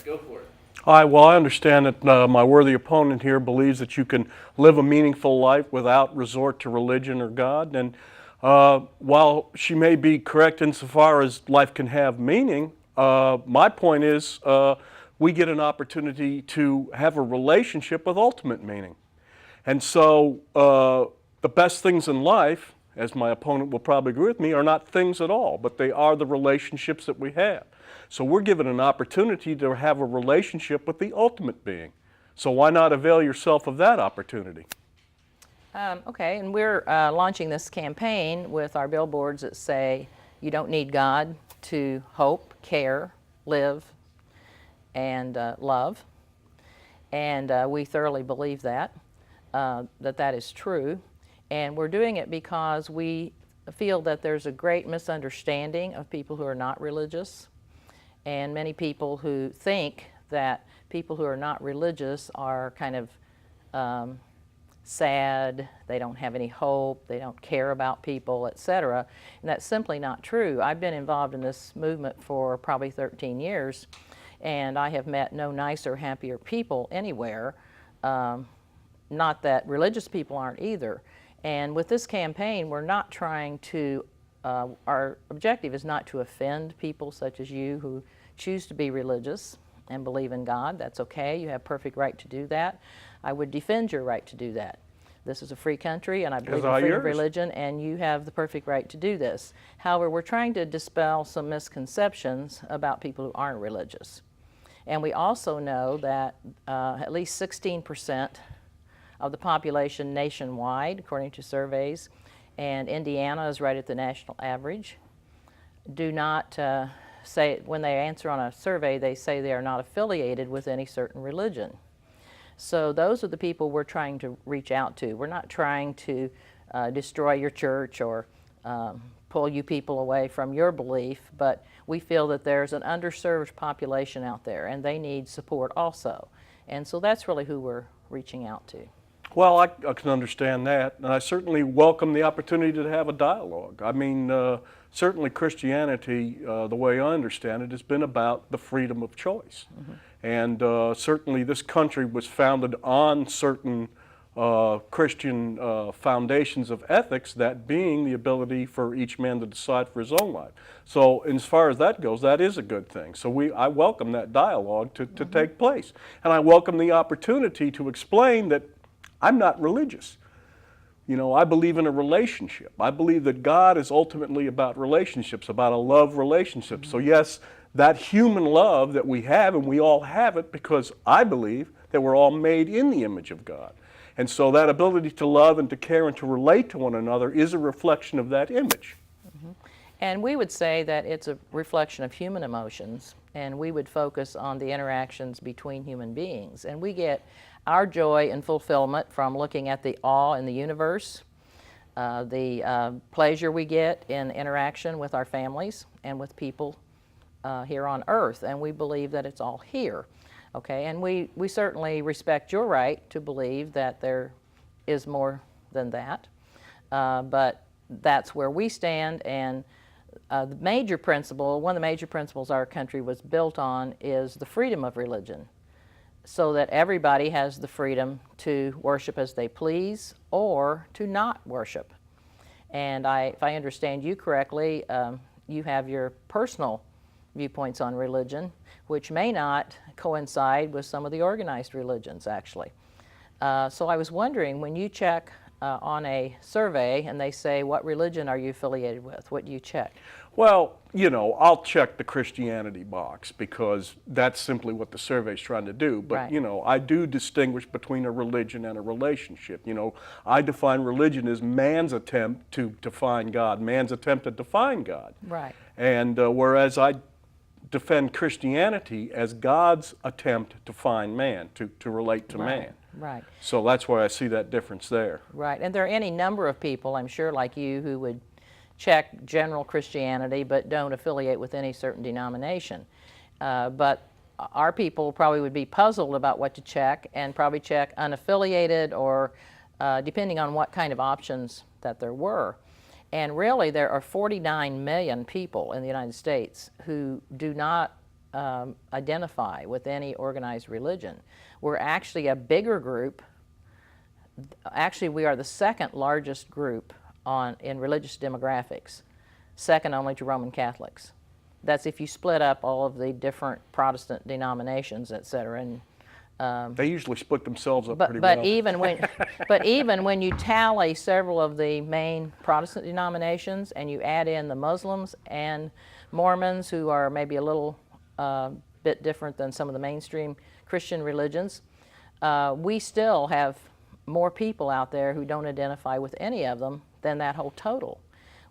Go for it. Hi, well, I understand that my worthy opponent here believes that you can live a meaningful life without resort to religion or God. And while she may be correct insofar as life can have meaning, my point is we get an opportunity to have a relationship with ultimate meaning. And so the best things in life, as my opponent will probably agree with me, are not things at all, but they are the relationships that we have. So we're given an opportunity to have a relationship with the ultimate being. So why not avail yourself of that opportunity? Okay, and we're launching this campaign with our billboards that say, you don't need God to hope, care, live, and love. And we thoroughly believe that is true. And we're doing it because we feel that there's a great misunderstanding of people who are not religious, and many people who think that people who are not religious are kind of sad, they don't have any hope, they don't care about people, etc. And that's simply not true. I've been involved in this movement for probably 13 years, and I have met no nicer, happier people anywhere. Not that religious people aren't either. And with this campaign, we're not trying to, our objective is not to offend people such as you who choose to be religious and believe in God. That's okay, you have perfect right to do that. I would defend your right to do that. This is a free country, and I believe in freedom of religion, and you have the perfect right to do this. However, we're trying to dispel some misconceptions about people who aren't religious. And we also know that at least 16% of the population nationwide, according to surveys, and Indiana is right at the national average, do not say, when they answer on a survey, they say they are not affiliated with any certain religion. So those are the people we're trying to reach out to. We're not trying to destroy your church or pull you people away from your belief, but we feel that there's an underserved population out there and they need support also. And so that's really who we're reaching out to. Well, I can understand that, and I certainly welcome the opportunity to have a dialogue. I mean, certainly Christianity, the way I understand it, has been about the freedom of choice. Mm-hmm. And certainly this country was founded on certain Christian foundations of ethics, that being the ability for each man to decide for his own life. So as far as that goes, that is a good thing. So I welcome that dialogue to take place. And I welcome the opportunity to explain that I'm not religious. You know, I believe in a relationship. I believe that God is ultimately about relationships, about a love relationship. Mm-hmm. So yes, that human love that we have, and we all have it because I believe that we're all made in the image of God. And so that ability to love and to care and to relate to one another is a reflection of that image. Mm-hmm. And we would say that it's a reflection of human emotions, and we would focus on the interactions between human beings. And we get our joy and fulfillment from looking at the awe in the universe, the pleasure we get in interaction with our families and with people here on earth, and we believe that it's all here. Okay, and we certainly respect your right to believe that there is more than that, but that's where we stand. And the major principle, one of the major principles our country was built on, is the freedom of religion, so that everybody has the freedom to worship as they please or to not worship. And if I understand you correctly, you have your personal viewpoints on religion, which may not coincide with some of the organized religions, actually. So I was wondering, when you check on a survey and they say, what religion are you affiliated with, what do you check? Well, you know, I'll check the Christianity box because that's simply what the survey's trying to do. But, right, you know, I do distinguish between a religion and a relationship. You know, I define religion as man's attempt to define God, man's attempt to define God. Right. And whereas I defend Christianity as God's attempt to find man, to relate to man. Right. So that's why I see that difference there. Right. And there are any number of people, I'm sure, like you, who would check general Christianity but don't affiliate with any certain denomination. But our people probably would be puzzled about what to check, and probably check unaffiliated or depending on what kind of options that there were. And really there are 49 million people in the United States who do not identify with any organized religion. We're actually a bigger group. Actually, we are the second largest group in religious demographics, second only to Roman Catholics. That's if you split up all of the different Protestant denominations, et cetera. And they usually split themselves up pretty but well. even when you tally several of the main Protestant denominations and you add in the Muslims and Mormons, who are maybe a little bit different than some of the mainstream Christian religions, we still have more people out there who don't identify with any of them than that whole total.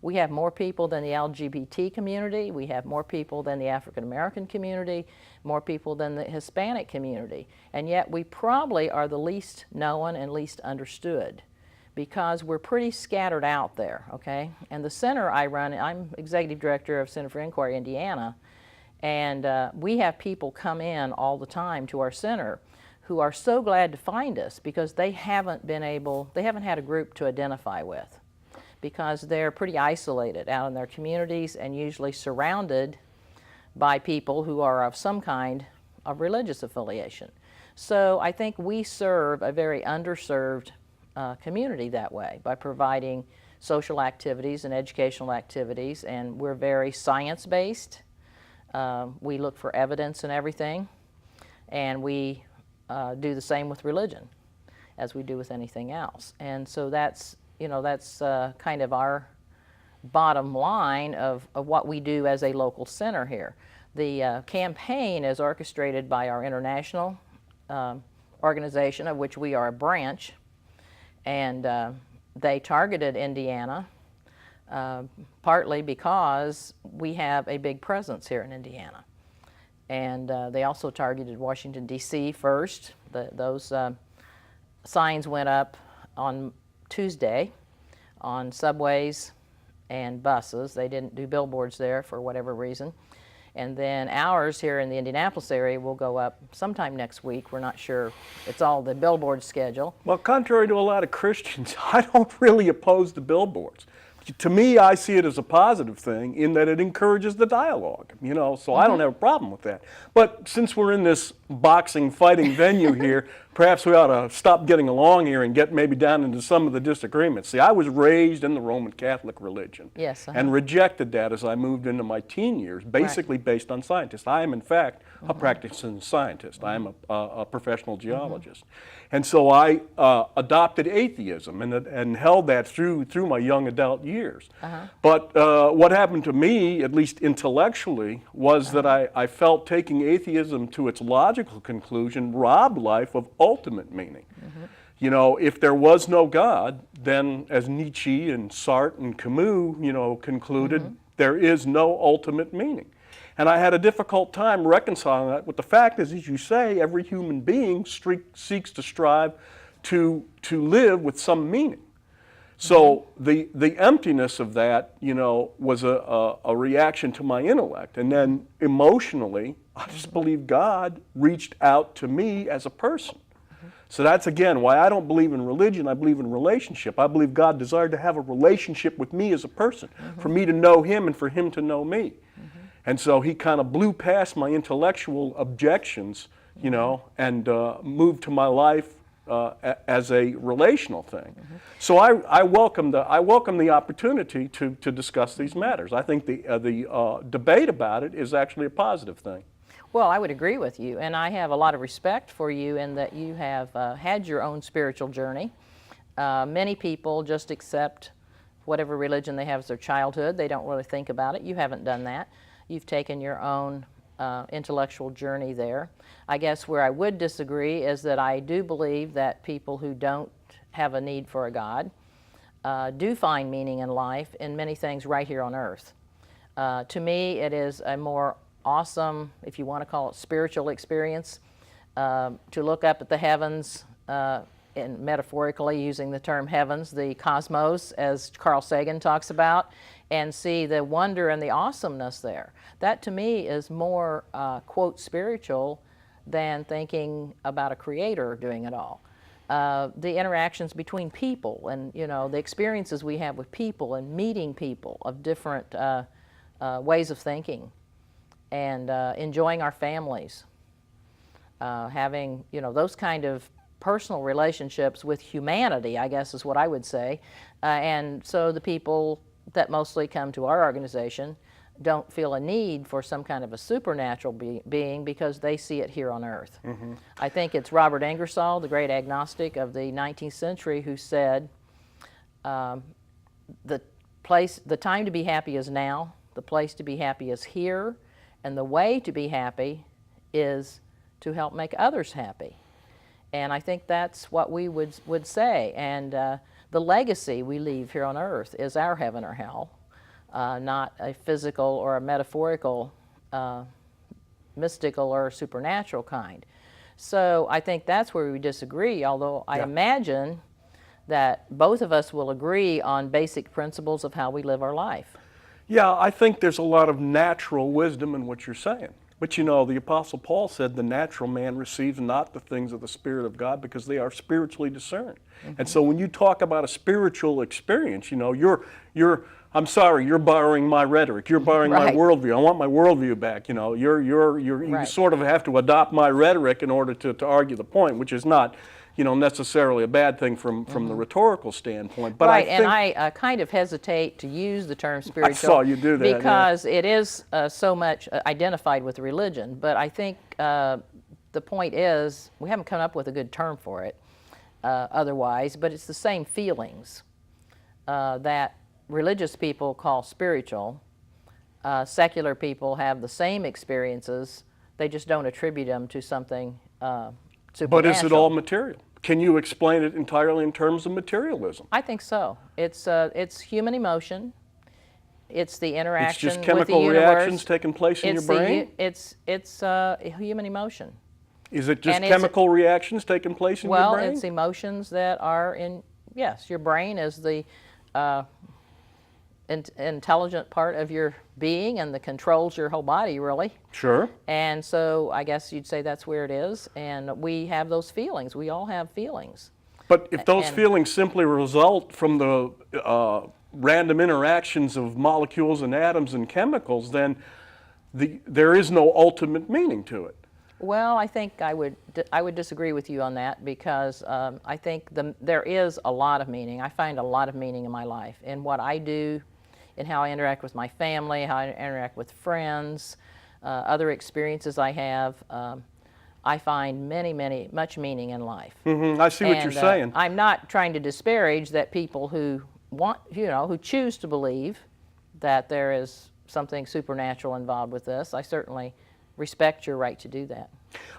We have more people than the LGBT community, we have more people than the African American community, more people than the Hispanic community, and yet we probably are the least known and least understood because we're pretty scattered out there, okay? And the center I run, I'm executive director of Center for Inquiry Indiana, and we have people come in all the time to our center who are so glad to find us because they haven't had a group to identify with, because they're pretty isolated out in their communities and usually surrounded by people who are of some kind of religious affiliation. So I think we serve a very underserved community that way by providing social activities and educational activities, and we're very science-based. We look for evidence in everything, and we do the same with religion as we do with anything else. And so that's kind of our bottom line of what we do as a local center here. The campaign is orchestrated by our international organization, of which we are a branch, and they targeted Indiana partly because we have a big presence here in Indiana. And they also targeted Washington, D.C. first. Those signs went up on Tuesday on subways and buses. They didn't do billboards there for whatever reason. And then ours here in the Indianapolis area will go up sometime next week. We're not sure. It's all the billboard schedule. Well, contrary to a lot of Christians, I don't really oppose the billboards. To me, I see it as a positive thing in that it encourages the dialogue, so I don't have a problem with that. But since we're in this boxing, fighting venue here, perhaps we ought to stop getting along here and get maybe down into some of the disagreements. See, I was raised in the Roman Catholic religion and rejected that as I moved into my teen years, basically based on scientists. I am, in fact, a practicing scientist. I am a professional geologist. And so I adopted atheism and held that through my young adult years. But what happened to me, at least intellectually, was that I felt taking atheism to its logical conclusion robbed life of ultimate meaning. If there was no God, then as Nietzsche and Sartre and Camus, concluded, there is no ultimate meaning. And I had a difficult time reconciling that with the fact is, as you say, every human being seeks to strive to live with some meaning. So the emptiness of that, was a reaction to my intellect. And then emotionally, I just believe God reached out to me as a person. So that's, again, why I don't believe in religion. I believe in relationship. I believe God desired to have a relationship with me as a person, for me to know Him and for Him to know me. And so He kind of blew past my intellectual objections, and moved to my life as a relational thing. So I welcome the opportunity to discuss these matters. I think the debate about it is actually a positive thing. Well, I would agree with you, and I have a lot of respect for you in that you have had your own spiritual journey. Many people just accept whatever religion they have as their childhood. They don't really think about it. You haven't done that. You've taken your own intellectual journey there. I guess where I would disagree is that I do believe that people who don't have a need for a God do find meaning in life in many things right here on earth. To me, it is a more awesome, if you want to call it spiritual experience, to look up at the heavens, and metaphorically using the term heavens, the cosmos, as Carl Sagan talks about, and see the wonder and the awesomeness there. That to me is more, quote, spiritual than thinking about a creator doing it all. The interactions between people and, the experiences we have with people and meeting people of different ways of thinking and enjoying our families, having, you know, those kind of personal relationships with humanity, I guess is what I would say. And so the people that mostly come to our organization don't feel a need for some kind of a supernatural being because they see it here on earth. I think it's Robert Ingersoll, the great agnostic of the 19th century, who said, the time to be happy is now, the place to be happy is here, and the way to be happy is to help make others happy. And I think that's what we would say. And the legacy we leave here on earth is our heaven or hell, not a physical or a metaphorical, mystical or supernatural kind. So I think that's where we disagree, although I imagine that both of us will agree on basic principles of how we live our life. Yeah, I think there's a lot of natural wisdom in what you're saying. But you know, the Apostle Paul said the natural man receives not the things of the Spirit of God because they are spiritually discerned. And so when you talk about a spiritual experience, you know, I'm sorry, you're borrowing my rhetoric. You're borrowing my worldview. I want my worldview back. You know, you sort of have to adopt my rhetoric in order to argue the point, which is not, you know, necessarily a bad thing from the rhetorical standpoint. But I kind of hesitate to use the term spiritual. I saw you do that. Because it is so much identified with religion. But I think the point is we haven't come up with a good term for it otherwise, but it's the same feelings that religious people call spiritual. Secular people have the same experiences. They just don't attribute them to something supernatural. But is it all material? Can you explain it entirely in terms of materialism? I think so. It's human emotion. It's the interaction with the with universe. It's just chemical reactions taking place in your brain? It's human emotion. Is it just chemical reactions taking place in your brain? Well, it's emotions that are in, yes, your brain is the intelligent part of your being and that controls your whole body, really. Sure. And so I guess you'd say that's where it is. And we have those feelings. We all have feelings. But if those feelings simply result from the random interactions of molecules and atoms and chemicals, then there is no ultimate meaning to it. Well, I think I would disagree with you on that because I think there is a lot of meaning. I find a lot of meaning in my life in what I do, in how I interact with my family, how I interact with friends, other experiences I have. I find much meaning in life. I see what you're saying. I'm not trying to disparage that people who who choose to believe that there is something supernatural involved with this. I certainly respect your right to do that.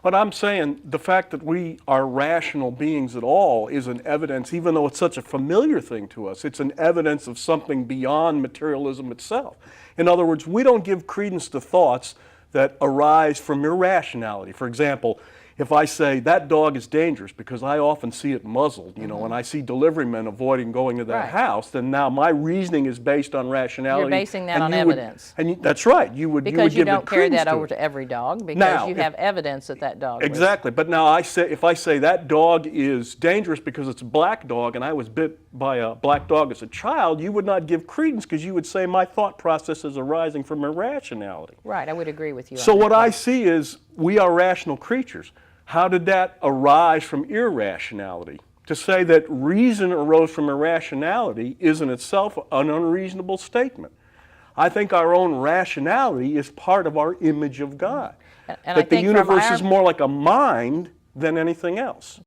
But I'm saying the fact that we are rational beings at all is an evidence, even though it's such a familiar thing to us, it's an evidence of something beyond materialism itself. In other words, we don't give credence to thoughts that arise from irrationality. For example, if I say that dog is dangerous because I often see it muzzled, you know, and I see delivery men avoiding going to that house, then now my reasoning is based on rationality. You're basing that on evidence. That's right. You would because you don't carry that over to every dog because you have evidence that that dog exactly. But now if I say that dog is dangerous because it's a black dog and I was bit by a black dog as a child, you would not give credence because you would say my thought process is arising from irrationality. Right. I would agree with you. So what I see is we are rational creatures. How did that arise from irrationality? To say that reason arose from irrationality is in itself an unreasonable statement. I think our own rationality is part of our image of God. And that the universe is more like a mind than anything else.